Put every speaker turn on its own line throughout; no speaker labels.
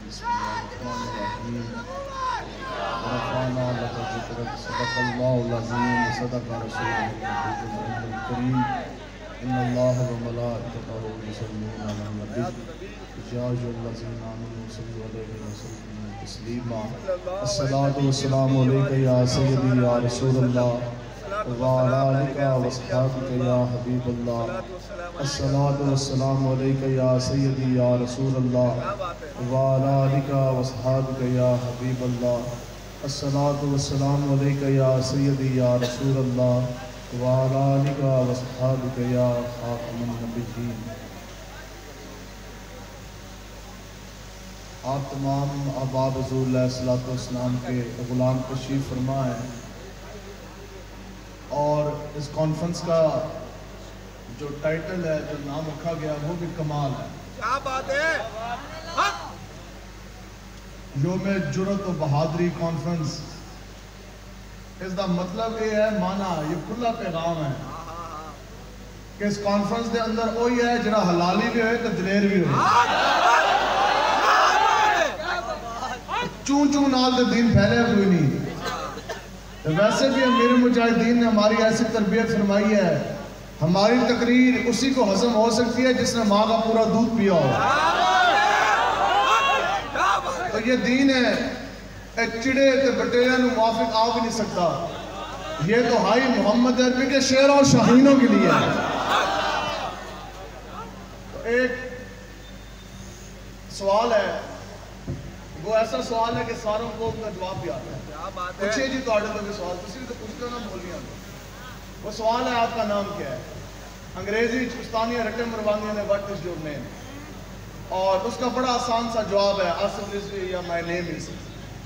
بسم اللہ الرحمن الرحیم ورفعنا لک ذکرک صدق اللہ العظیم صدق رسولہ النبی الکریم ان اللہ وملائکتہ یصلون علی النبی یا ایھا الذین آمنوا صلوا علیہ وسلموا تسلیما الصلاۃ والسلام علیک یا سیدی یا رسول اللہ وعلی آلک واصحابک یا حبیب اللہ الصلاۃ والسلام علیک یا سیدی یا رسول اللہ وعلی آلک واصحابک یا حبیب اللہ الصلاۃ والسلام علیک یا سیدی یا رسول اللہ وعلی آلک واصحابک یا خاتم النبیین۔ آپ تمام احباب حضور علیہ السلام کے غلام تشریف فرما ہیں اور اس کانفرنس کا جو ٹائٹل ہے، جو نام رکھا گیا وہ بھی کمال ہے۔
کیا بات ہے؟
یوم جرأت و بہادری کانفرنس، اس کا مطلب یہ ہے، مانا یہ کھلا پیغام ہے کہ اس کانفرنس دے اندر وہی ہے جڑا حلالی بھی ہوئے تو دلیر بھی ہوئے، چون چون نال دے دین پھیلے کوئی نہیں۔ ویسے بھی امیر مجاہدین نے ہماری ایسی تربیت فرمائی ہے، ہماری تقریر اسی کو ہضم ہو سکتی ہے جس نے ماں کا پورا دودھ پیا ہو۔ تو یہ دین ہے، ایک چڑے تے بٹیرے نو موافق آ بھی نہیں سکتا، یہ تو ہائی محمد عربی کے شعر اور شاہینوں کے لیے ہے۔ تو ایک سوال ہے، وہ ایسا سوال ہے کہ ساروں کو ان کا جواب بھی آتا ہے۔ پوچھئے جی تو آڑے تو بھی سوال، تسی تو پوچھتے ہو نا بولیاں۔ وہ سوال ہے آپ کا نام کیا ہے؟ انگریزی چستانیہ رٹے مروانیہ نے what is your name؟ اور اس کا بڑا آسان سا جواب ہے آصف رضوی یا my name is۔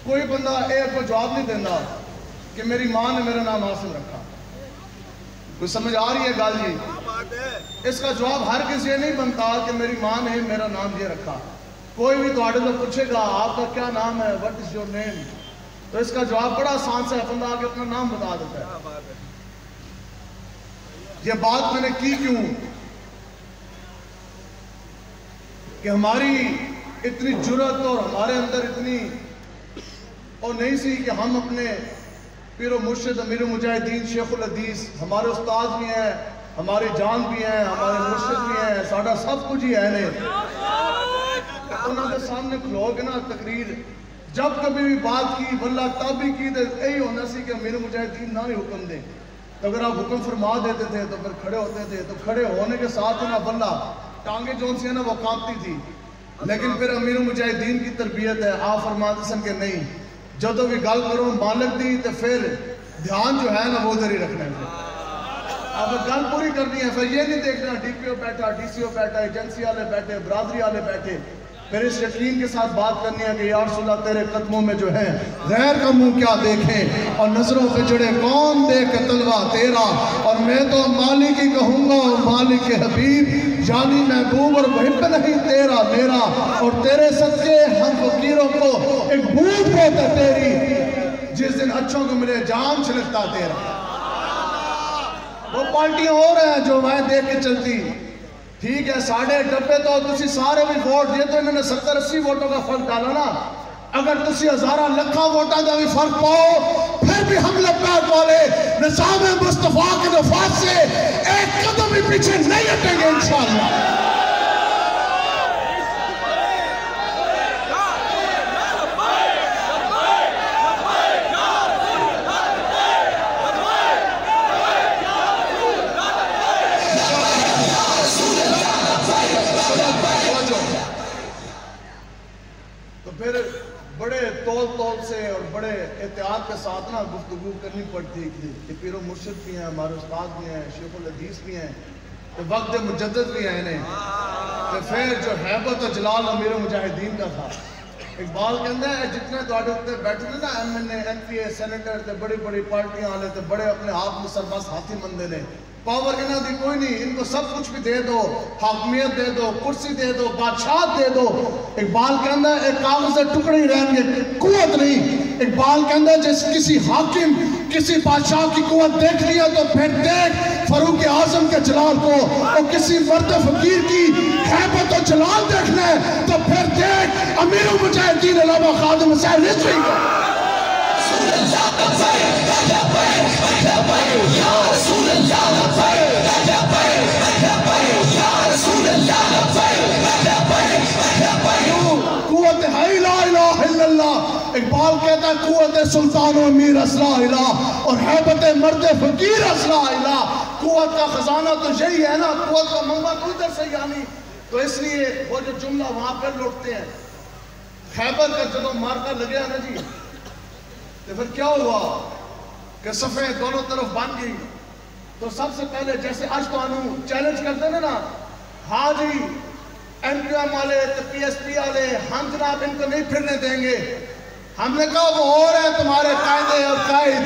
کوئی بندہ ایک کو جواب نہیں دینا کہ میری ماں نے میرا نام آصف رکھا۔ کوئی سمجھ آ رہی ہے گال جی؟ اس کا جواب ہر کسی یہ نہیں بنتا کہ میری ماں نے میرا نام یہ رکھا۔ کوئی بھی تو آڑے تو پوچھے گا آپ کا کیا نام ہے، what is your name؟ تو اس کا جواب بڑا آسان سا ہے، بندہ آگے اپنا نام بتا دیتا ہے۔ یہ بات میں نے کی کیوں کہ ہماری اتنی جرأت اور ہمارے اندر اتنی اور نہیں سی کہ ہم اپنے پیر و مرشد امیر مجاہدین شیخ الحدیث، ہمارے استاد بھی ہیں، ہماری جان بھی ہیں، ہمارے مرشد بھی ہیں، ساڑھا سب کچھ ہی ہے نہیں۔ انہوں نے سامنے کھلو کے نا تقریر جب کبھی بھی بات کی واللہ تب بھی کی تو یہی ہونا سی کہ امیر مجاہدین نہ ہی حکم دیں، تو اگر آپ حکم فرما دیتے تھے تو پھر کھڑے ہوتے تھے، تو کھڑے ہونے کے ساتھ نا واللہ ٹانگیں جون سی ہیں نا وہ کانپتی تھی۔ لیکن پھر امیر مجاہدین کی تربیت ہے، آپ فرماتے سن کہ نہیں جدو بھی گل کرو مالک دی تو پھر دھیان جو ہے نا وہ ادھر ہی رکھنا ہے۔ اب گل پوری کرنی ہے، پھر یہ نہیں دیکھنا ڈی پی او بیٹھا، ڈی سی او بیٹھا، ایجنسی والے بیٹھے، برادری والے بیٹھے، پھر اس یقین کے ساتھ بات کرنی ہے کہ یا رسول اللہ تیرے قدموں میں جو ہے غیر کا منہ کیا دیکھیں، اور نظروں پہ جڑے کون دیکھ طلبہ تیرا، اور میں تو مالک ہی کہوں گا مالک حبیب، یعنی محبوب اور محب نہیں تیرا میرا، اور تیرے صدقے ہم فقیروں کو ایک بھوت ہوتا تیری، جس دن اچھوں کو ملے جام چھلکتا تیرا۔ وہ پارٹیاں اور ہیں جو وہاں دیکھ کے چلتی، ٹھیک ہے ساڑھے ڈبے تو تسی سارے بھی ووٹ دیے تو انہوں نے 70-80 ووٹوں کا فرق ڈالا نا، اگر تسی ہزارہ لکھا ووٹاں دا بھی فرق پاؤ پھر بھی ہم لبیک والے نظام مصطفیٰ کے نفاذ سے ایک قدم بھی پیچھے نہیں ہٹیں گے انشاءاللہ۔ پھر بڑے تول سے اور بڑے احتیاط کے ساتھ نا گفتگو کرنی پڑتی تھی کہ پیر و مرشد بھی ہیں، ہمارے استاد بھی ہیں، شیخ الحدیث بھی ہیں، تو وقت مجدد بھی ہیں انہیں، تو پھر جو حیبت و جلال امیر مجاہدین کا تھا۔ اقبال کہندہ ہے جتنے دوڑے ہوتے بیٹھے نا ایم این اے، این پی اے، سینیٹر، بڑی بڑی پارٹیاں والے، بڑے اپنے آپ میں سربست ہاتھی مندے نے، پاور انہاں دی کوئی نہیں، ان کو سب کچھ بھی دے دو، حاکمیت دے دو، کرسی دے دو، بادشاہت دے دو۔ اقبال کہندہ ہے ایک کاغذ سے ٹکڑے ہی رہیں گے، قوت نہیں۔ اقبال کہندہ ہے جس کسی حاکم کسی بادشاہ کی قوت دیکھ لیا تو پھر دیکھ فاروق اعظم کے جلال کو، اور کسی مرد فقیر کی ہیبت و جلال دیکھنا ہے تو پھر دیکھ امیر المجاہدین علامہ خادم حسین رضوی کو۔ قوت ہے لا الہ الا اللہ۔ اقبال کہتا ہے قوت سلطان و امیر اسلا الہ، اور حیبت مرد فقیر اسلا الہ۔ قوت کا خزانہ تو یہی ہے نا، قوت کا منبع تو ادھر سے یعنی۔ تو اس لیے وہ جو جملہ وہاں پر لوٹتے ہیں، خیبر کا جب مارکا لگیا نا جی، تو پھر کیا ہوا کہ صفیں دونوں طرف بن گئی۔ تو سب سے پہلے جیسے آج تو انہوں چیلنج کرتے ہیں نا، ہاں جی ایم کیو ایم والے پی ایس پی والے، ہم جناب ان کو نہیں پھرنے دیں گے۔ ہم نے کہا وہ اور ہیں تمہارے قائدے اور قائد،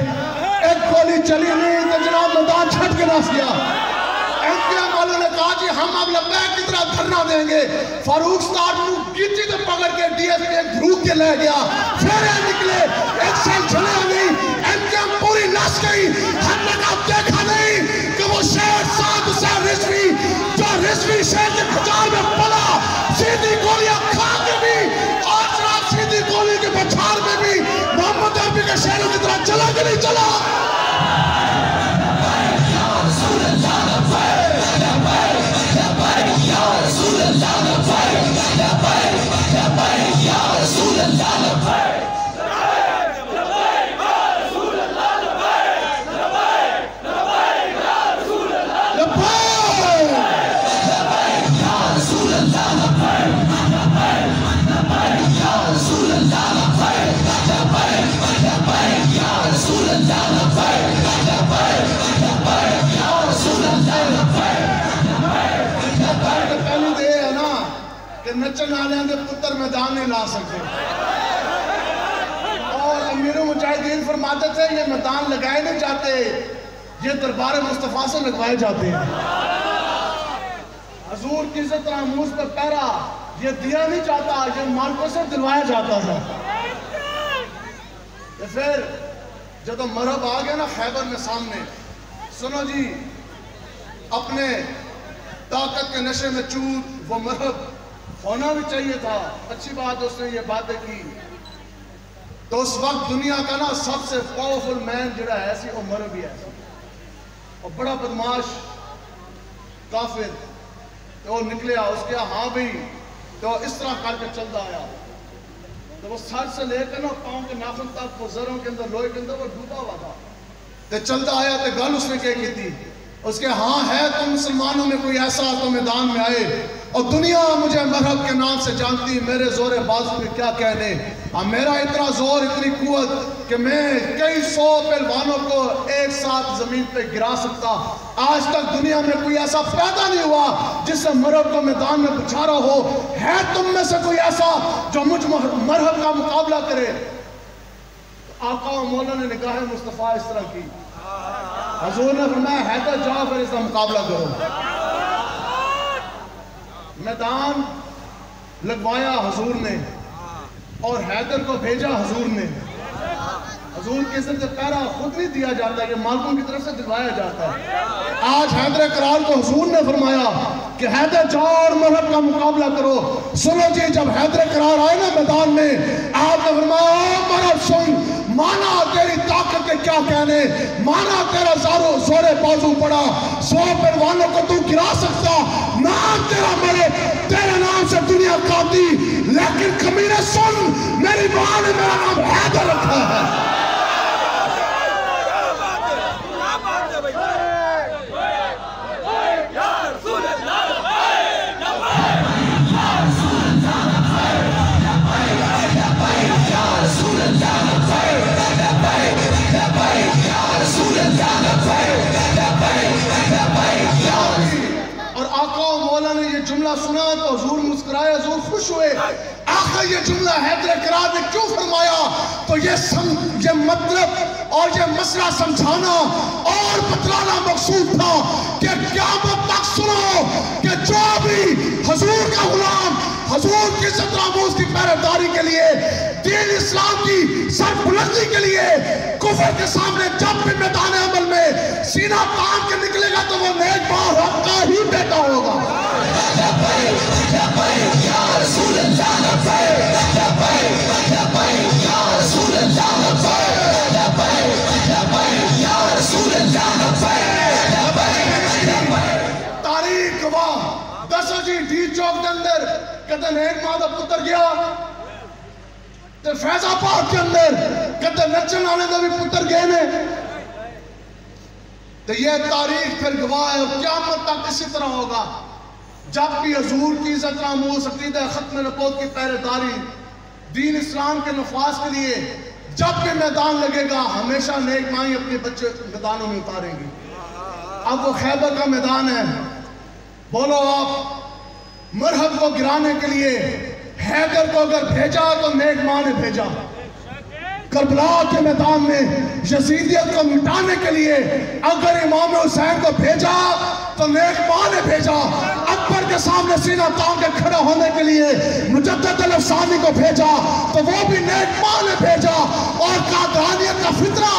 ایک گولی چلی نہیں تو جناب میدان چھٹ کے نس گیا۔ ایم کیو ایم والوں نے کہا جی ہم اب لبیک کی طرح دھرنا دیں گے۔ فاروق سٹارٹ نو گیچی تو پکڑ کے ڈی ایس پی ایک دھروک کے لے گیا، پھر نکلے ایک سال چلے نہیں، ایم کیو ایم پوری نس گئی۔ ہم نے کہا دیکھا نہیں کہ وہ شیر سعد حسین رضوی جو رضوی شیر کے کھجار میں پڑا، سیدھی گولیاں کھا کے بھی اور جناب سیدھی گولی کے بچھار میں بھی محمد عربی کے شیروں کی طرح چلا کہ نہیں چلا؟ نچن آلیاں دے پتر میدان نہیں لا سکتے، اور امیر مجاہدین فرماتے تھے یہ میدان لگائے نہیں جاتے، یہ دربار مصطفیٰ سے لگوائے جاتے ہیں۔ حضور کی عزت ناموس پہ پہرا یہ دیا نہیں جاتا، یہ مالکوں سے دلوایا جاتا تھا۔ پھر جب مرحب آ گیا نا خیبر میں سامنے، سنو جی اپنے طاقت کے نشے میں چور، وہ مرحب ہونا بھی چاہیے تھا، اچھی بات اس نے یہ باتیں کی۔ تو اس وقت دنیا کا نا سب سے پاورفل مین جڑا ہے ایسی وہ مرحب ہی ہے، اور بڑا بدماش کافر۔ تو وہ نکلیا، اس کے ہاں بھی تو اس طرح کر کے چلتا آیا، تو وہ سر سے لے کر نا پاؤں کے ناخن تک وہ زروں کے اندر لوہے کے اندر وہ ڈوبا ہوا تھا۔ تو چلتا آیا تو گل اس نے کیا کی تھی، اس کے ہاں ہے تم مسلمانوں میں کوئی ایسا تو میدان میں آئے، اور دنیا مجھے مرحب کے نام سے جانتی، میرے زور بازو پہ کیا کہنے، میرا اتنا زور اتنی قوت کہ میں کئی سو پہلوانوں کو ایک ساتھ زمین پہ گرا سکتا۔ آج تک دنیا میں کوئی ایسا پیدا نہیں ہوا جس سے مرحب کو میدان میں بچھارا ہو، ہے تم میں سے کوئی ایسا جو مجھ مرحب کا مقابلہ کرے؟ آقا و مولا نے نگاہ مصطفیٰ اس طرح کی، حضور نے فرمایا حیدر جاؤ پھر اس کا مقابلہ کرو۔ میدان لگوایا حضور نے اور حیدر کو بھیجا حضور نے۔ حضور کی عزت سے پہرا خود نہیں دیا جاتا، یہ مالکوں کی طرف سے دلوایا جاتا ہے۔ آج حیدر کرار کو حضور نے فرمایا کہ حیدر جاؤ اور مرحب کا مقابلہ کرو۔ سنو جی جب حیدر کرار آئے نا میدان میں، آپ نے فرمایا او مرحب سن، مانا تیری طاقت کے کیا کہنے، مانا تیرا زور بازو پڑا، 100 پہلوانوں کو تو گرا سکتا، نام تیرا مرے، تیرے نام سے دنیا کاتی، لیکن کمینے سن، میری ماں نے میرا نام حیدر رکھا ہے۔ اور آقا و مولا نے یہ جملہ سنا تو حضور مسکرائے، حضور خوش ہوئے۔ آخر آخر یہ جملہ حیدر کرار نے کیوں فرمایا؟ تو یہ مطلب اور یہ مسئلہ سمجھانا اور بتلانا مقصود تھا کہ قیامت تک سنو کہ جو بھی حضور کا غلام حضور کی عزت ناموس کی پہرےداری کے لیے دین اسلام کی سربلندی کے لیے کفر کے سامنے جب بھی میدان عمل میں سینہ تان کے نکلے گا تو وہ نیک باور حق کا ہی بیٹا ہوگا۔ تاریخ گواہ دسو جی ڈی چوک کے اندر کہتے نیک ماں دا پتر گیا تے فیض آباد کے اندر کہتے نچن والے دا بھی پتر گئے نے، تو یہ تاریخ پھر گواہ ہے۔ قیامت تک اسی طرح ہوگا، جب بھی حضور کی عزت ناموس عقیدہ ختم نبوت کی پہرےداری دین اسلام کے نفاذ کے لیے جب بھی میدان لگے گا ہمیشہ نیک مائیں اپنے بچے میدانوں میں اتاریں گی۔ اب وہ خیبر کا میدان ہے، بولو آپ مرہب کو گرانے کے لیے حیدر کو اگر بھیجا تو نیک ماں نے بھیجا، کربلا کے میدان میں یزیدیت کو مٹانے کے لیے اگر امام حسین کو بھیجا تو نیک ماں نے بھیجا، اکبر کے سامنے سینہ تان کے کھڑا ہونے کے لیے مجدد الافسانی کو بھیجا تو وہ بھی نیک ماں نے بھیجا، اور قادیانیت کا فتنہ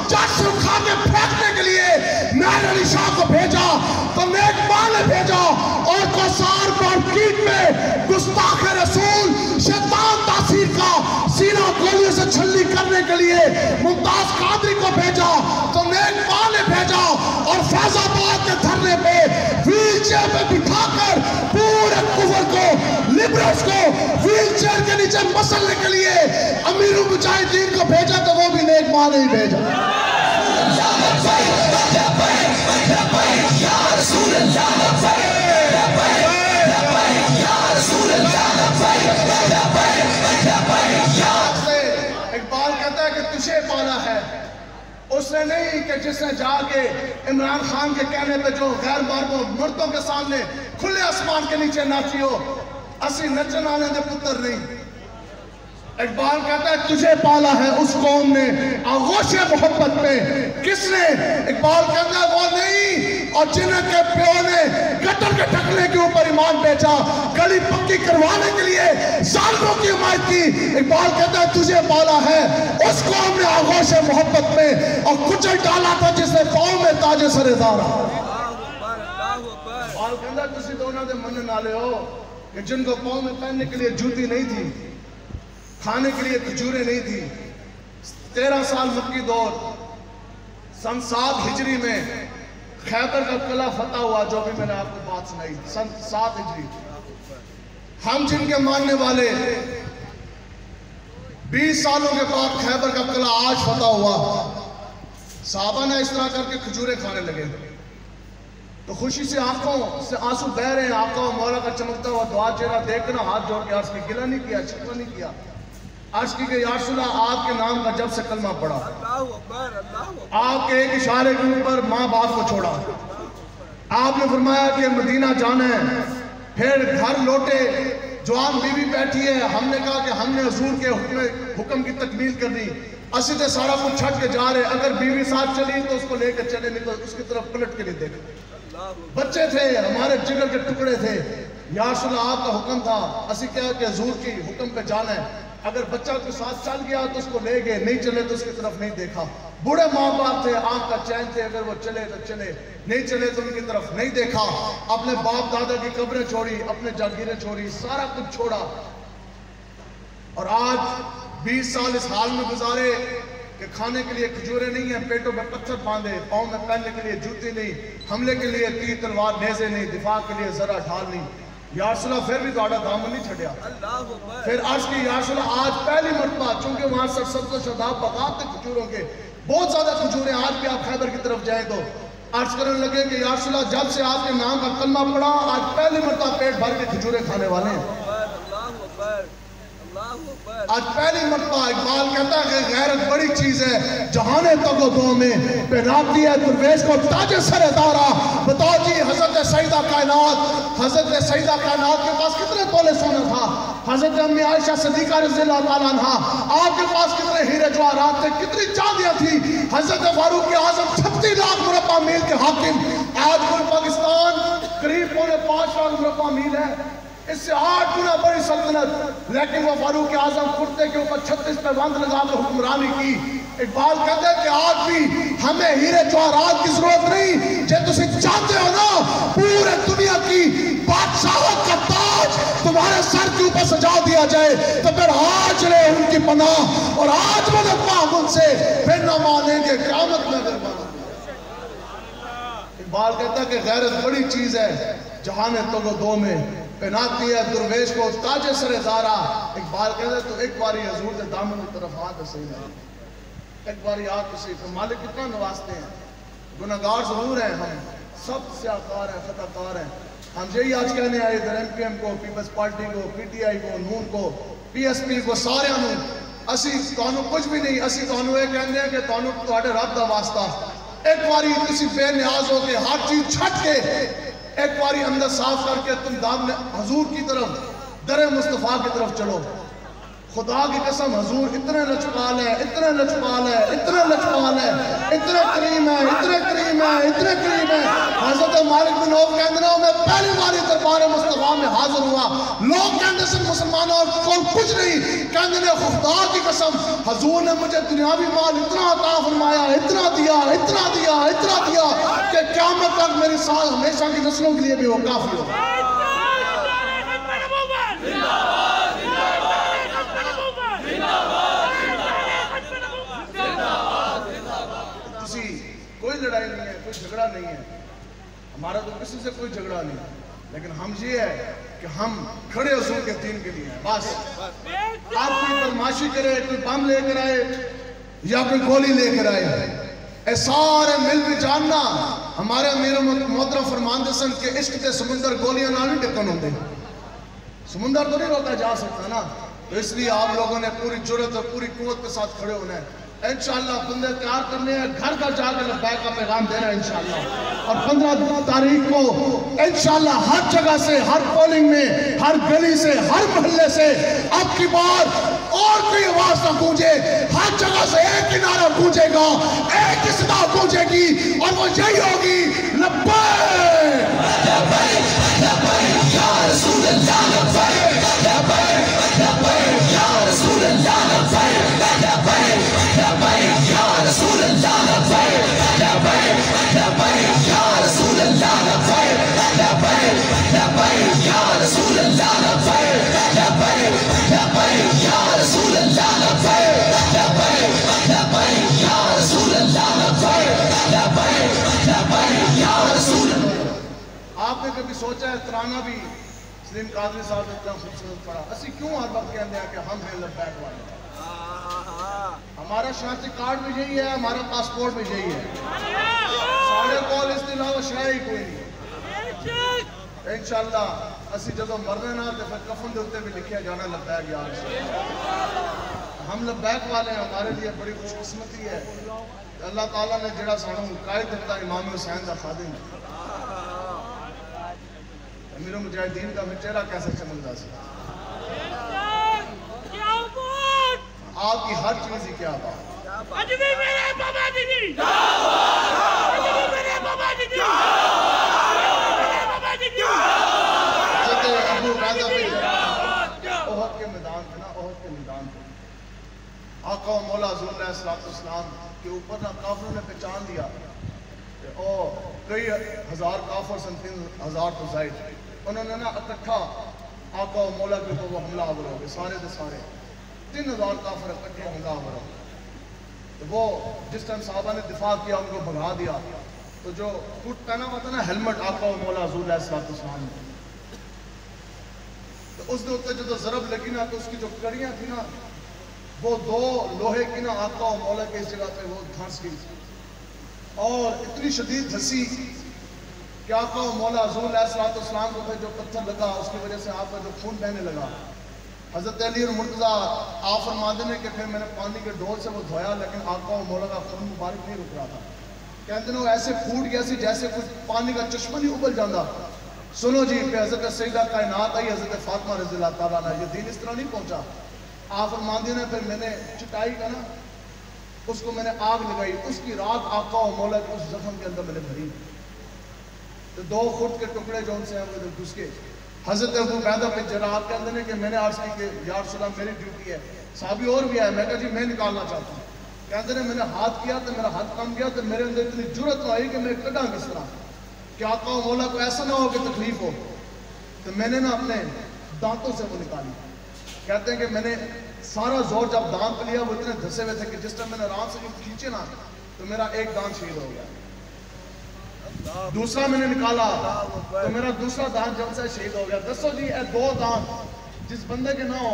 جٹ سے اٹھا کے پھینکنے کے لیے مہر علی شاہ کو بھیجا تو نیک ماں نے بھیجا، اور کوثر مارکیٹ میں گستاخ رسول شیطان تاثیر کا سینہ گولیوں سے چھلنی کرنے کے لیے ممتاز قادری کو بھیجا تو نیک ماں نے بھیجا، اور فیض آباد کے دھرنے پہ ویل چیئر پہ بٹھا کر پورے کفر کو لبرلز کو ویل چیئر کے نیچے مسلنے کے لیے امیر المجاہدین کو بھیجا تو وہ بھی نیک ماں نے ہی بھیجا۔ اقبال کہتا ہے کہ تجھے پالا ہے، اس نے نہیں کہ جس نے جا کے عمران خان کے کہنے پہ جو غیر مردوں کے سامنے کھلے آسمان کے نیچے ناچی ہو، اسی نچن والے دے پتر نہیں۔ اقبال کہتا ہے تجھے پالا ہے اس قوم نے آغوش محبت میں، کس نے؟ اقبال کہتا ہے وہ نہیں، اور جنہیں کے پیو نے گٹر کے ٹھکنے کے اوپر ایمان بیچا، گلی پکی کروانے کے لیے ظالموں کی حمایت کی۔ اقبال کہتا ہے تجھے پالا ہے اس قوم نے آغوش محبت میں، اور کچل ڈالا تھا جس نے پاؤں میں تاج سردارا۔ اقبال کہتا ہے تسی دونوں دے منن والے ہو کہ جن کو پاؤں میں پہننے کے لیے جوتی نہیں تھی، کھانے کے لیے کھجوریں نہیں تھی، 13 سال مکی دور سن 7 ہجری میں خیبر کا قلعہ فتح ہوا، جو بھی میں نے آپ کو بات سنائی، سن 7 ہجری۔ ہم جن کے ماننے والے 20 سالوں کے بعد خیبر کا قلعہ آج فتح ہوا، صحابہ نے اس طرح کر کے کھجوریں کھانے لگے تو خوشی سے آنکھوں سے آنسو بہ رہے ہیں، آقا و مولا کا چمکتا ہوا دعا چہرہ دیکھ کر ہاتھ جوڑ کے عرض کی، گلہ نہیں کیا، شکوہ نہیں کیا، عرض کی کہ یا رسول اللہ آپ کے نام کا جب سے کلمہ پڑا، آپ کے ایک اشارے کے اوپر ماں باپ کو چھوڑا، آپ نے فرمایا کہ مدینہ جانا ہے، پھر گھر لوٹے، جوان بیوی بیٹھی ہے، ہم نے کہا کہ ہم نے حضور کے حکم کی تکمیل کر دی، اسی سے سارا کچھ چھٹ کے جا رہے، اگر بیوی ساتھ چلی تو اس کو لے کے چلے، نہیں تو اس کی طرف پلٹ کے نہیں دیکھا۔ بچے تھے، ہمارے جگر کے ٹکڑے تھے، یا رسول اللہ آپ کا حکم تھا، اسی کہا کہ حضور کی حکم پہ جانا ہے، اگر بچہ کو ساتھ چل گیا تو اس کو لے گئے، نہیں چلے تو اس کی طرف نہیں دیکھا۔ بوڑھے ماں باپ تھے، آنکھ کا چین تھے، اگر وہ چلے تو چلے، نہیں چلے تو ان کی طرف نہیں دیکھا، اپنے باپ دادا کی قبریں چھوڑی، اپنے جاگیریں چھوڑی، سارا کچھ چھوڑا، اور آج 20 سال اس حال میں گزارے کہ کھانے کے لیے کھجوریں نہیں ہیں، پیٹوں میں پتھر باندھے، پاؤں میں پہننے کے لیے جوتی نہیں، حملے کے لیے تیر تلوار نیزے نہیں، دفاع کے لیے ذرا ڈھال نہیں۔ یا رسول اللہ پھر بھی دوڑا دامن نہیں چھڑیا، پھر عرض کی یا رسول اللہ آج پہلی مرتبہ، چونکہ وہاں سرسبز و شاداب باغات تھے کھجوروں کے، بہت زیادہ کھجوریں، آج بھی آپ خیبر کی طرف جائیں تو عرض کرنے لگے کہ یا رسول اللہ جب سے آپ کے نام کا کلمہ پڑا، آج پہلی مرتبہ پیٹ بھر کے کھجوریں کھانے والے ہیں۔ آج پہلی مرتبہ اقبال کہتا ہے کہ غیرت بڑی چیز ہے جہان تگ و دو میں پہناتی ہے درویش کو تاج سر دارا. بتاؤ جی حضرت سیدہ کائنات کے پاس کتنے تولے سونا تھا؟ حضرت امی عائشہ صدیقہ رضی اللہ تعالیٰ عنہ آپ کے پاس کتنے ہیرے جواہرات تھے، کتنی چاندیاں تھی؟ حضرت فاروق اعظم 36 لاکھ مربع میل کے حاکم. آج کل پاکستان قریب 5.5 لاکھ مربع میل ہے، اس سے 8 گنا بڑی سلطنت، لیکن وہ فاروق اعظم کرتے کے اوپر 36 پہ بند لگا کے حکمرانی کی. اقبال کہتے ہیں کہ آج بھی ہمیں ہیرے جواہرات کی ضرورت نہیں. جب تسی چاہتے ہو نا پورے دنیا کی بادشاہت کا تاج تمہارے سر کے اوپر سجا دیا جائے تو پھر آج لے ان کی پناہ اور آج مدد مانگ ان سے، پھر نہ مانیں گے قیامت میں اگر مانیں. اقبال کہتا ہے کہ غیرت بڑی چیز ہے جہان تگ و دو میں پہناتی ہے درویش کو تاج سر دارا. اقبال کہتا ہے تو ایک باری حضور کے دامن کی طرف ہاتھ صحیح نہیں، ایک باری یاد تو صحیح. مالک کتنا نوازتے ہیں، گناہگار ضرور ہیں، ہم سب سیاکار ہیں، خطاکار ہیں. ہم یہی آج کہنے آئے ادھر ایم پی ایم کو، پیپلز پارٹی کو، پی ٹی آئی کو، نون کو، پی ایس پی کو، سارے ہم اسی تانوں کچھ بھی نہیں، اسی تانوں یہ کہنے ہیں کہ تانوں تواڈے رب دا واسطہ ایک باری کسی بے نیاز ہو کے ہر چیز چھٹ کے ایک باری اندر صاف کر کے تم دامن حضور کی طرف در مصطفیٰ کی طرف چلو. خدا کی قسم حضور اتنے لچپال ہے، اتنے لچپال ہے، اتنے لچپال ہے، اتنے کریم ہے، اتنے کریم ہے، اتنے کریم ہے. حضرت مالک بن عوف کہندے ہیں میں پہلی باری دربار مصطفیٰ میں حاضر ہوا، لوگ کہندے سے مسلمانوں اور کوئی کچھ نہیں، کہندے نے خدا کی قسم حضور نے مجھے دنیاوی مال اتنا عطا فرمایا، اتنا دیا، اتنا دیا، اتنا دیا کہ قیامت تک میری ساتھ ہمیشہ کی نسلوں کے لیے بھی وہ کافی ہو. کوئی لڑائی نہیں ہے، کوئی جھگڑا نہیں ہے، ہمارا تو کسی سے کوئی جھگڑا نہیں ہے، لیکن ہم یہ ہے کہ ہم کھڑے حضور کے دین کے لیے ہیں. بس آپ کوئی بدماشی کرے، کوئی بم لے کر آئے یا کوئی گولی لے کر آئے، اے سارے مل بھی جاننا ہمارے امیر محترم فرماندے سن کہ عشق کے سمندر گولیاں نہ نہیں ڈکن ہوتے، سمندر تو نہیں روکا جا سکتا نا. تو اس لیے آپ لوگوں نے پوری جرات اور پوری قوت کے ساتھ کھڑے ہونا ہے. انشاءاللہ بندے تیار کرنے ہیں، گھر گھر جا کے لبیک کا پیغام دینا ہے انشاءاللہ. اور 15 تاریخ کو انشاءاللہ ہر جگہ سے، ہر پولنگ میں، ہر گلی سے، ہر محلے سے اب کی بار اور کوئی آواز نہ گونجے، ہر جگہ سے ایک ہی نعرہ گونجے گا، ایک ہی صدا گونجے گی اور وہ یہی ہوگی لبیک لبیک لبیک یا رسول اللہ، لبیک لبیک لبیک یا رسول اللہ، لبیک لبیک لبیک یا رسول اللہ، لبیک لبیک لبیک یا رسول اللہ، لبیک لبیک لبیک یا رسول اللہ، لبیک لبیک لبیک یا رسول اللہ، لبیک لبیک لبیک یا رسول اللہ، لبیک لبیک لبیک یا رسول اللہ. آپ نے کبھی سوچا ہے ترانہ بھی سلیم قادری صاحب نے اتنا خوبصورت پڑھا، اسی کیوں ہر وقت کہتے ہیں کہ ہم ہیں لبیک والے؟ ہمارا شناختی کارڈ بھی یہی ہے، ہمارا پاسپورٹ بھی یہی ہے، سارے کال اس کے علاوہ شے ہی کوئی نہیں. انشاءاللہ اسی جدو مرنے نہ تو پھر کفن دے ہوتے بھی لکھیا جانا لبیک یا رسول اللہ. ہم لبیک والے ہیں، ہمارے لیے بڑی خوش قسمتی ہے. اللہ تعالیٰ نے جڑا سانوں قائد دیتا امام حسین کا خادم ہے. امیر مجاہدین کا میں چہرہ کیسے چمکتا سی، آپ کی ہر چیز ہی کیا بات. اجوی میرے بابا جی، اجوی میرے بابا جی، میرے بابا جی. حضرت ابو عبیدہ بن احد کے میدان پہ نا، احد کے میدان پہ آقا و مولا حضور علیہ السلام کے اوپر نا کافروں نے پہچان دیا اور کئی ہزار کافر سن، 3000 تو زائد، انہوں نے نا اکٹھا آقا و مولا کے اوپر وہ حملہ آور ہو گئے، سارے دے سارے 3000 کافر اکٹھے حملہ آور ہو گئے. تو وہ جس ٹائم صحابہ نے دفاع کیا ان کو بھگا دیا، تو جو کوٹ پہنا ہوا تھا نا ہیلمٹ آقا و مولا حضور علیہ السلام نے، تو اس نے اتنے جدو ضرب لگی نا تو اس کی جو کڑیاں تھی نا وہ 2 لوہے کی نا آقا و مولا کے اس جگہ پہ وہ دھنس گئی اور اتنی شدید دھسی کہ آقا و مولا حضور علیہ السلام کو پھر جو پتھر لگا اس کی وجہ سے آپ کا جو خون بہنے لگا. حضرت علی اور مرتضیٰ آپ فرماتے ہیں کہ پھر میں نے پانی کے ڈول سے وہ دھویا، لیکن آقا و مولا کا خون مبارک نہیں رک رہا تھا. کہتے ہیں وہ ایسے پھوٹ گیا سی جیسے کچھ پانی کا چشمہ نہیں ابل جاتا. سنو جی، پہ حضرت سیدہ کائنات آئی حضرت فاطمہ رضی اللہ تعالیٰ عنہ. یہ دین اس طرح نہیں پہنچا. آپ فرماتے ہیں پھر میں نے چٹائی کا نا اس کو میں نے آگ لگائی، اس کی راگ آقا و مولا کے اس زخم کے اندر میں نے بھری. تو 2 فٹ کے ٹکڑے جو ان سے ہیں وہ گھس کے حضرت ابو عبیدہ بن جراح آپ کہتے ہیں کہ میں نے عرض کی کہ یا رسول اللہ میری ڈیوٹی ہے. صحابی اور بھی ہے. میں کہا جی میں نکالنا چاہتا ہوں. کہتے ہیں میں نے ہاتھ کیا تو میرا ہاتھ کم گیا، تو میرے اندر اتنی جرت نہ آئی کہ میں کڈا کس طرح کہ آقا و مولا کو ایسا نہ ہو کہ تکلیف ہو. تو میں نے نا اپنے دانتوں سے وہ نکالی. کہتے ہیں کہ میں نے سارا زور جب دانت پہ لیا وہ اتنے دھسے ہوئے تھے کہ جس ٹائم میں نے آرام سے کھینچے نا تو میرا ایک دانت شہید ہو گیا. دوسرا میں نے نکالا تو میرا دوسرا دانت جب سے شہید ہو گیا. دسو جی اے 2 دانت جس بندے کے نہ ہو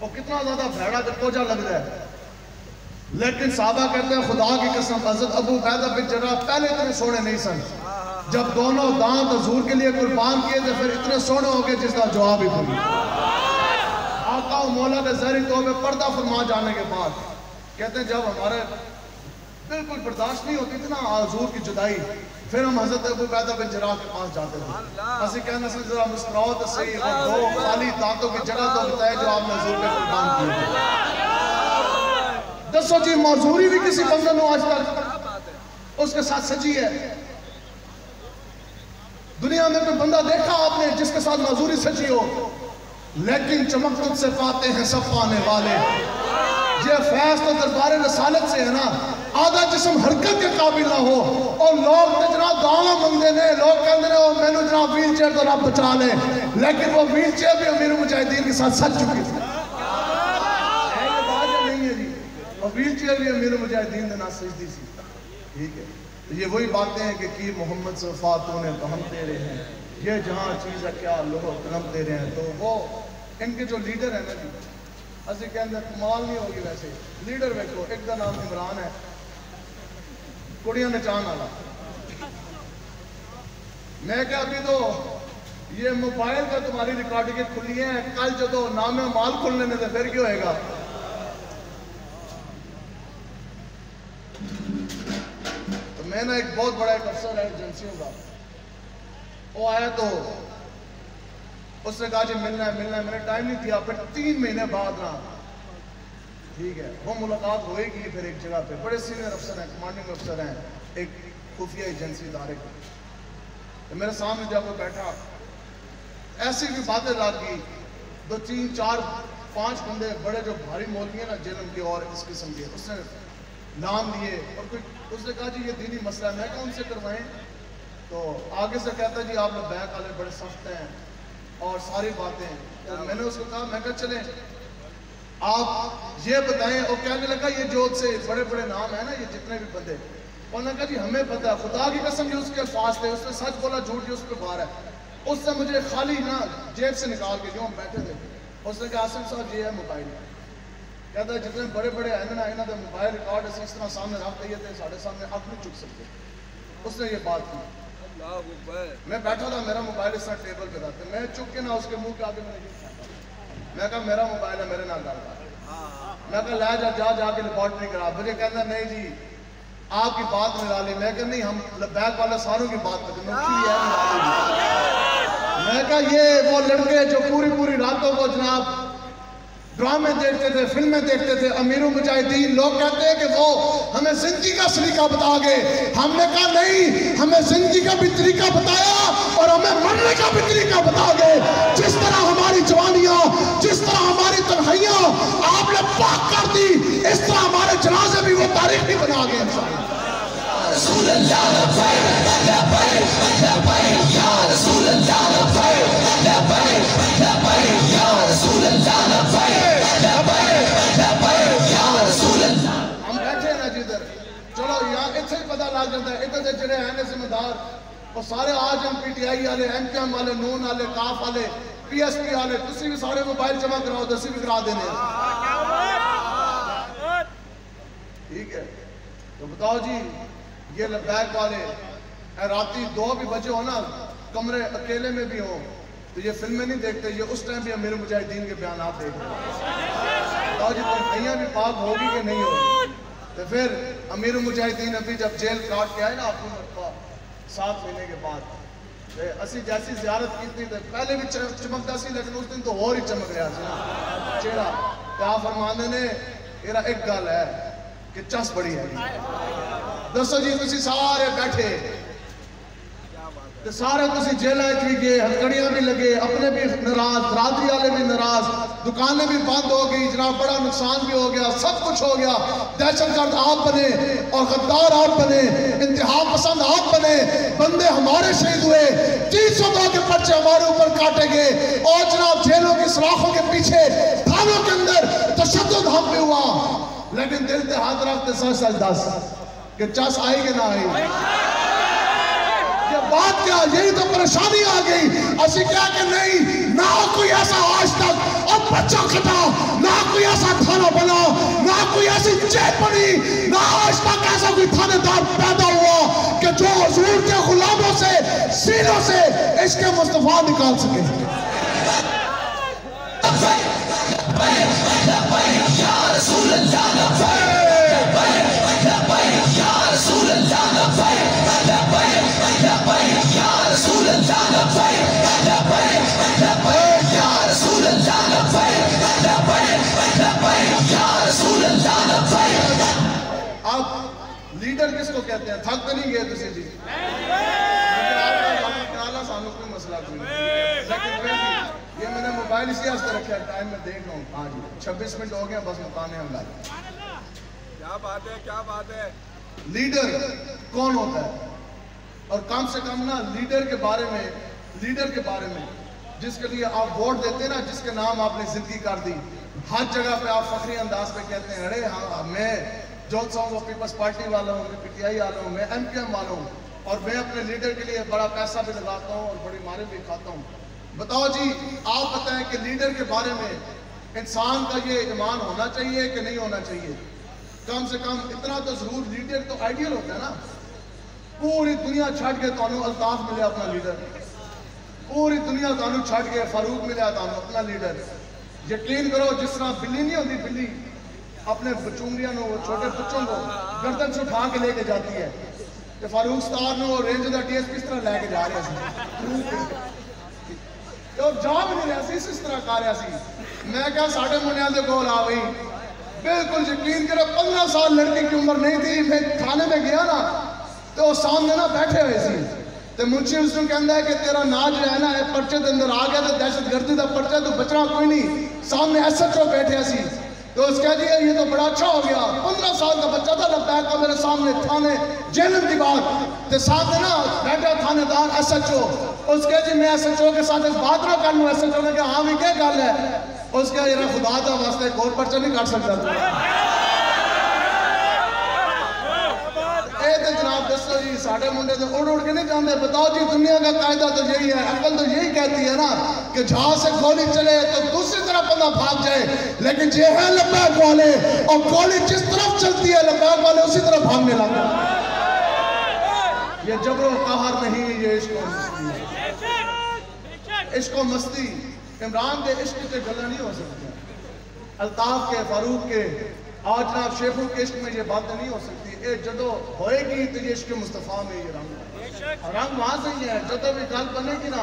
وہ کتنا زیادہ بھیڑا کا کوجا لگ رہا ہے. لیکن صحابہ کہتے ہیں خدا کی قسم حضرت ابو عبیدہ بن جراح پہلے اتنے سونے نہیں سن. جب دونوں دانت حضور کے لیے قربان کیے تھے پھر اتنے سونے ہو گئے جس کا جواب ہی بھول. آقا و مولا کے ظاہری طور پہ پردہ فرما جانے کے بعد کہتے ہیں جب ہمارے بالکل برداشت نہیں ہوتی تھی نا حضور کی جدائی، پھر ہم حضرت ابو عبیدہ بن جراح کے پاس جاتے تھے. اسی کہنے سے ذرا مسکراؤ تو صحیح، اور 2 خالی دانتوں کی جگہ تو بتائے جو آپ نے حضور کے قربان کیے تھے. دسو جی معذوری بھی کسی بندے نے آج تک اس کے ساتھ سجی ہے؟ دنیا میں کوئی بندہ دیکھا آپ نے جس کے ساتھ معذوری سجی ہو؟ لیکن چمک تجھ سے پاتے ہیں سب پانے والے. یہ فیض تو دربار رسالت سے ہے نا. آدھا جسم حرکت کے قابل نہ ہو اور لوگ جناب دعویٰ منگتے ہیں، لوگ کہتے ہیں میں نے جناب ویل چیئر تو رب بچا لے، لیکن وہ ویل چیئر بھی امیر مجاہدین کے ساتھ سج چکی تھی. اور ویل چیئر بھی امیر مجاہدین نے نہ سجدی سی. ٹھیک ہے، یہ وہی باتیں ہیں کہ کی محمد سے وفاتوں نے تو ہم تیرے ہیں، یہ جہاں چیز ہے کیا لوگوں قلم تیرے ہیں. تو وہ ان کے جو لیڈر ہیں نا جی، اسی کے اندر کمال نہیں ہوگی ویسے. لیڈر ویکھو، ایک دا نام عمران ہے، کڑیاں نچان والا. میں کہا ابھی تو یہ موبائل کا تمہاری ریکارڈنگ کھلی ہیں، کل جدو نام مال کھلنے میں پھر کیا ہوئے گا. تو میں نے ایک بہت بڑا ایک افسر ہے ایجنسیوں کا، وہ آیا تو اس نے کہا جی ملنا ہے. میں نے ٹائم نہیں دیا. پھر 3 مہینے بعد نا ٹھیک ہے وہ ملاقات ہوئے گی. پھر ایک جگہ پہ بڑے سینئر افسر ہیں، کمانڈنگ افسر ہیں ایک خفیہ ایجنسی ادارے کے. میرے سامنے جب وہ بیٹھا ایسی بھی باتیں لگ گئی. 2 3 4 5 بندے بڑے جو بھاری مولوی ہیں نا جرم کے اور اس قسم کے، اس نے نام لیے اور اس نے کہا جی یہ دینی مسئلہ ہے. میں کہا ان سے کروائیں. تو آگے سے کہتا جی آپ لوگ بیک والے بڑے سخت ہیں اور ساری باتیں. تو میں نے اس کو کہا، میں کہا چلیں آپ یہ بتائیں. اور کہنے لگا یہ جو سے بڑے بڑے نام ہیں نا یہ جتنے بھی بندے، انہوں نے کہا جی ہمیں پتہ ہے، خدا کی قسم جو اس کے الفاظ تھے، اس نے سچ بولا جھوٹ جو اس پہ بار ہے. اس نے مجھے خالی نا جیب سے نکال کے جو ہم بیٹھے تھے اس نے کہا آصف صاحب یہ ہے موبائل. کہتا ہے جتنے بڑے بڑے ہیں نا انہوں نے موبائل ریکارڈ اس طرح سامنے رکھ دیے تھے، ساڑھے سامنے آپ نہیں چک سکتے. اس نے یہ بات کی. میں بیٹھا تھا، میرا موبائل اس طرح ٹیبل پہ تھا. میں چک کے نا اس کے منہ کے آگے میں کہا میرا موبائل ہے، میرے نال گل کر. میں کہا لے جا کے لیبارٹری کرا. مجھے کہتا نہیں جی آپ کی بات ملا لی. میں کہا نہیں ہم بیک والے ساروں کی بات کرتے ہیں. میں کہا یہ وہ لڑکے جو پوری راتوں کو جناب ڈرامے دیکھتے تھے، فلمیں دیکھتے تھے، امیر المجاہدین لوگ کہتے ہیں کہ وہ ہمیں زندگی کا سلیقہ بتا گئے. ہم نے کہا نہیں، ہمیں زندگی کا بھی طریقہ بتایا اور ہمیں مرنے کا بھی طریقہ بتا گئے. جس طرح ہماری جوانیاں، جس طرح ہماری تنہائیاں آپ نے پاک کر دی، اس طرح ہمارے جنازے بھی وہ تاریخ بھی بنا گئے انشاءاللہ. رسول اللہ لبیک لبیک لبیک یا رسول اللہ لبیک لبیک لبیک یا رسول اللہ لبیک لبیک لبیک یا رسول اللہ. ہم بیٹھے نا جدھر چلو یہاں اتنے ہی پتہ لگ جاتا ہے. ادھر جڑے ہیں ذمہ دار وہ سارے آج ہم پی ٹی آئی والے، ایم پی ایم والے، نون والے، کاف والے، پی ایس پی والے، تسی بھی سارے موبائل جمع کراؤ، تسی بھی کرا دینے. ٹھیک ہے تو بتاؤ جی یہ لبیک والے راتی 2 بھی بجے ہو نا، کمرے اکیلے میں بھی ہوں تو یہ فلمیں نہیں دیکھتے، یہ اس ٹائم بھی امیر مجاہدین کے بیانات دیکھتے ہیں. اور یہ تنہائیاں بھی پاک ہوگی کہ نہیں ہوگی. تو پھر امیر مجاہدین ابھی جب جیل کاٹ کے آئے نا اپنی مرتبہ 7 مہینے کے بعد، اسی جیسی زیارت کی تھی تو پہلے بھی چمکتا سی، لیکن اس دن تو اور ہی چمک رہا سی چہرہ. کیا فرمانے نے میرا ایک گل ہے کہ چس بڑی ہے. دسو جی تسی سارے بیٹھے تے سارے تسی جیلہ بھی گئے، ہتکڑیاں بھی لگے، اپنے بھی ناراض، برادری والے بھی ناراض، دکانیں بھی بند ہو گئی، جناب بڑا نقصان بھی ہو گیا، سب کچھ ہو گیا. دہشت گرد آپ بنے اور غدار آپ بنے، انتہا پسند آپ بنے، بندے ہمارے شہید ہوئے، 302 کے پرچے ہمارے اوپر کاٹے گئے، اور جناب جیلوں کی سلاخوں کے پیچھے تھانوں کے اندر تشدد ہم پہ ہوا. لیکن دل تے ہاتھ رکھتے سچ سچ دس کہ چس آئی کہ نہ آئی. بات کیا، یہی تو پریشانی آ گئی. اسی کیا کہ نہیں، نہ کوئی ایسا آج تک اب بچہ کٹا، نہ کوئی ایسا تھانہ بنا، نہ کوئی ایسی جیل بنی، نہ آج تک ایسا کوئی تھانے دار پیدا ہوا کہ جو حضور کے غلاموں سے سینوں سے عشق مصطفیٰ نکال سکے. یا رسول اللہ اب لیڈر کس کو کہتے ہیں؟ تھک تو نہیں گئے تسی جی؟ لیکن آپ کا خیال ہے سانوں کوئی مسئلہ کوئی نہیں، لیکن پھر بھی یہ میں نے موبائل اسی ہستے رکھا ہے، ٹائم میں دیکھ رہا ہوں. ہاں جی 26 منٹ ہو گیا، بس مکانے ہم لائے.
کیا بات ہے، کیا بات ہے.
لیڈر کون ہوتا ہے؟ اور کم سے کم نا لیڈر کے بارے میں جس کے لیے آپ ووٹ دیتے ہیں نا، جس کے نام آپ نے زندگی کر دی، ہر جگہ پہ آپ فخری انداز پہ کہتے ہیں ارے ہاں میں جون ساؤنڈ آف پیپلز پارٹی والا ہوں، میں پی ٹی آئی والا ہوں، میں ایم پی ایم والا ہوں، اور میں اپنے لیڈر کے لیے بڑا پیسہ بھی لگاتا ہوں اور بڑی مارے بھی کھاتا ہوں. بتاؤ جی، آپ بتائیں کہ لیڈر کے بارے میں انسان کا یہ ایمان ہونا چاہیے کہ نہیں ہونا چاہیے؟ کم سے کم اتنا تو ضرور، لیڈر تو آئیڈیل ہوتا ہے نا. پوری دنیا چھٹ کے تانوں الطاف ملے اپنا لیڈر، پوری دنیا تانوں چھٹ کے فاروق ملے تانوں اپنا لیڈر. یقین کرو جس طرح بلی نہیں ہوتی، بلی اپنے بچونگیاں نو، چھوٹے بچوں کو گردن سے اٹھا کے لے کے جاتی ہے، کہ فاروق ستار نو رینج دا ٹی ایس کس طرح لے کے جا رہے ہیں اور جا بھی نہیں رہا سی، اس طرح کہا رہا سی. میں کہا ساڑھے منیاں دے گول آ گئی. بالکل یقین کرو 15 سال لڑکی کی عمر نہیں تھی. میں تھانے میں گیا نا تو سامنے نہ بیٹھے ہوئے سی، تو منشی اس نے کہندا ہے کہ تیرا نا جو ہے نا پرچے دے اندر آ گیا تو دہشت گردی دا پرچہ تو بچنا کوئی نہیں. سامنے ایس ایچ او بیٹھے سی، تو اس کہہ دیا یہ تو بڑا اچھا ہو گیا، 15 سال کا بچہ تھا لبیک کا میرے سامنے تھانے جیلن کی بات، تو سامنے نا بیٹھا تھانے دار ایس ایچ او. اس کہہ جی میں ایس ایچ او کے ساتھ ایک بات نہ کر لوں. ایس ایچ او نے کہا ہاں بھی کیا گل ہے؟ اس کہا یہ خدا دا واسطے ایک اور پرچہ نہیں کر سکتا تو. جناب دسو جی ساڑھے منڈے تو اڑ کے نہیں جاندے. بتاؤ جی دنیا کا قاعدہ تو یہی ہے، عقل تو یہی کہتی ہے نا کہ جہاں سے گولی چلے تو دوسری طرف بندہ بھاگ جائے، لیکن یہ ہے لبیک والے اور گولی جس طرف چلتی ہے لبیک والے اسی طرف بھاگنے لگا. یہ جبر و قہر نہیں، یہ عشق و مستی. عشق و مستی عمران کے عشق سے گلا نہیں ہو سکتی، الطاف کے، فاروق کے، آج جناب شیخوں کے عشق میں یہ باتیں نہیں ہو سکتی. اے جدو ہوئے گی تو یہ عشق مصطفیٰ میں یہ رنگ وہاں سے ہی ہے. جدو بھی گل بنے گی نا،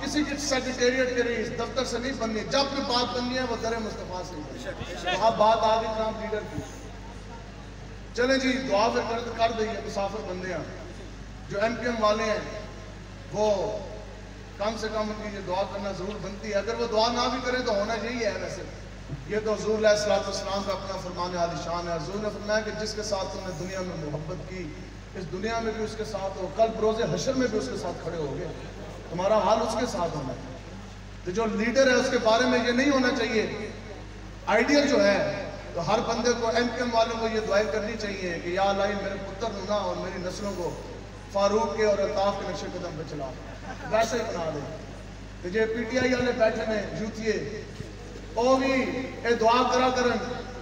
کسی کی سیکریٹریٹ کے رئیس دفتر سے نہیں بننی، جب بھی بات بننی ہے وہ در مصطفیٰ سے. اب بات آ گئی جناب لیڈر کی. چلیں جی دعا پھر کر دئیے. مسافر بندے ہیں جو ایم پی ایم والے ہیں، وہ کم سے کم ان کی یہ دعا کرنا ضرور بنتی ہے. اگر وہ دعا نہ بھی کریں تو ہونا یہی ہے. ویسے یہ تو حضور علیہ السلام کا اپنا فرمان عالی شان ہے. حضور نے فرمایا کہ جس کے ساتھ تم نے دنیا میں محبت کی، اس دنیا میں بھی اس کے ساتھ ہو، کل بروز حشر میں بھی اس کے ساتھ کھڑے ہو گئے. تمہارا حال اس کے ساتھ ہونا ہے. تو جو لیڈر ہے اس کے بارے میں یہ نہیں ہونا چاہیے. آئیڈیل جو ہے تو ہر بندے کو، ایم پی ایم والوں کو یہ دعائیں کرنی چاہیے کہ یا اللہ میرے پتر نونا اور میری نسلوں کو فاروق کے اور الطاف کے نقش قدم پہ چلا، ویسے ہی بنا دے. کہ جو پی ٹی آئی والے بیٹھے ہیں یوتھیے، وہ بھی اے دعا کرا کرن.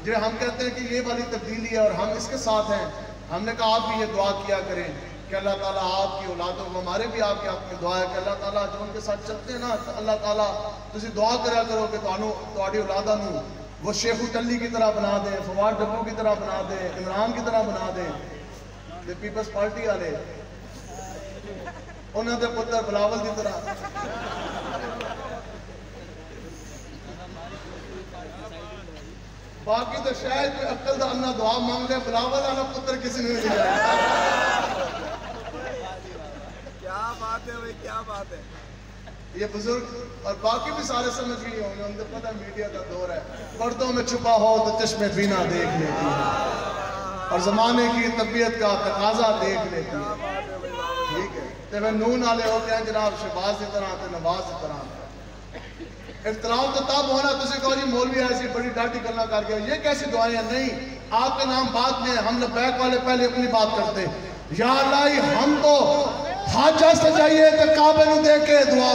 جو ہم کہتے ہیں کہ یہ والی تبدیلی ہے اور ہم اس کے ساتھ ہیں، ہم نے کہا آپ بھی یہ دعا کیا کریں کہ اللہ تعالیٰ آپ کی اولادوں کو, ہمارے بھی آپ کے حق میں دعا ہے کہ اللہ تعالیٰ جو ان کے ساتھ چلتے ہیں نا, اللہ تعالیٰ تسی دعا کریا کرو کہ تہاڈی اولاداں نوں وہ شیخ ٹلی کی طرح بنا دے, فواد ڈبو کی طرح بنا دے, عمران کی طرح بنا دے, پیپلز پارٹی والے انہوں دے پتر بلاول کی طرح. باقی تو شاید کوئی عقل دا انا دعا مانگ لے, بلاول والا پتر کسی نے نہیں جائے.
کیا بات ہے بھائی, کیا بات ہے.
یہ بزرگ اور باقی بھی سارے سمجھ گئی ہوں گے, ان کو پتہ میڈیا کا دور ہے, پردوں میں چھپا ہو تو چشمے بینا دیکھ لیتی ہے اور زمانے کی طبیعت کا تقاضا دیکھ لیتی ہے. ٹھیک ہے, تو میں نون والے ہو گئے جناب شہباز کی طرح تے نواز کی طرح. اختلاف تو تب ہونا تسی کہو جی مولوی ایسی بڑی ڈاٹی کرنا کر گیا, یہ کیسی دعائیں ہیں. نہیں, آپ کا نام بعد میں, ہم لبیک والے پہلے اپنی بات کرتے. یا اللہ ہم تو حاجہ سجائیے تو کعبے نو دے کے دعا,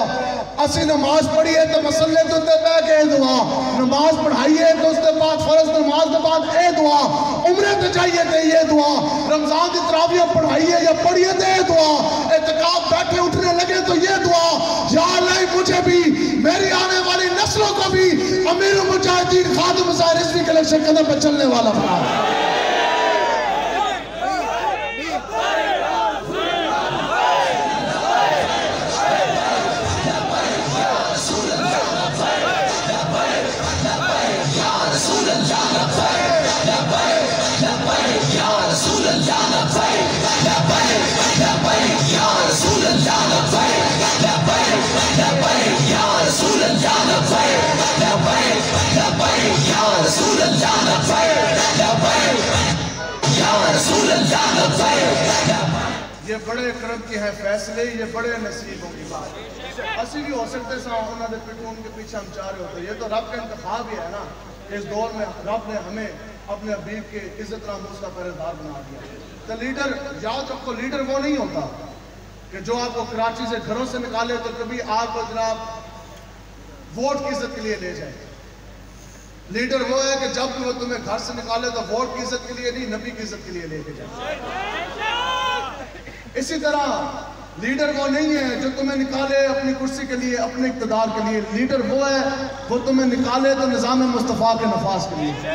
اسی نماز پڑھیے تو مسلے تو تے بہ کے دعا, نماز پڑھائیے تو اس کے بعد فرض نماز کے بعد اے دعا, عمرے تے جائیے تے یہ دعا, رمضان کی تراویح پڑھائیے یا پڑھیے تے یہ دعا, اعتکاف بیٹھے اٹھنے لگے تو یہ دعا. یا اللہ مجھے بھی, میری آنے والی نسلوں کو بھی امیر المجاہدین خادم ظاہر رضوی کلیکشن قدم پہ چلنے والا بنا. یہ بڑے کرم کے ہیں فیصلے, یہ بڑے نصیبوں کی بات. اسی بھی ہو سکتے سا انہوں نے پٹون کے پیچھے ہم چاہ رہے ہوتے. یہ تو رب کا انتخاب ہی ہے نا. اس دور میں رب نے ہمیں اپنے حبیب کے عزت ناموس کا پہریدار بنا دیا. تو لیڈر, یاد رکھو, لیڈر وہ نہیں ہوتا کہ جو آپ کو کراچی سے گھروں سے نکالے تو کبھی آپ کو جناب ووٹ کی عزت کے لیے لے جائے. لیڈر وہ ہے کہ جب بھی وہ تمہیں گھر سے نکالے تو ووٹ کی عزت کے لیے نہیں, نبی کی عزت کے لیے لے کے جائے. اسی طرح لیڈر وہ نہیں ہے جو تمہیں نکالے اپنی کرسی کے لیے, اپنے اقتدار کے لیے. لیڈر وہ ہے وہ تمہیں نکالے تو نظام مصطفیٰ کے نفاذ کے لیے.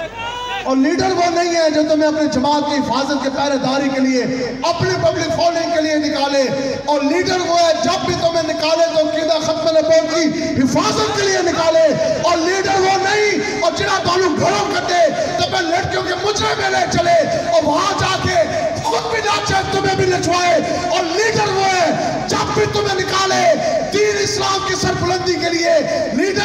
اور لیڈر وہ نہیں ہے جو تمہیں اپنے جماعت کی حفاظت کے پہرے داری کے لیے, اپنی پبلک فالوئنگ کے لیے نکالے. اور لیڈر وہ ہے جب بھی تمہیں نکالے تو عقیدہ ختم نبوت کی حفاظت کے لیے نکالے. اور لیڈر وہ نہیں اور جنہاں تعلق گھروں کرتے تو میں لڑکیوں کے مجرے میں لے چلے اور وہاں جا کے خود بھی ناچے تمہیں بھی نچوائے. اور لیڈر وہ ہے جب بھی تمہیں نکالے دین اسلام کی سربلندی کے لیے. لیڈر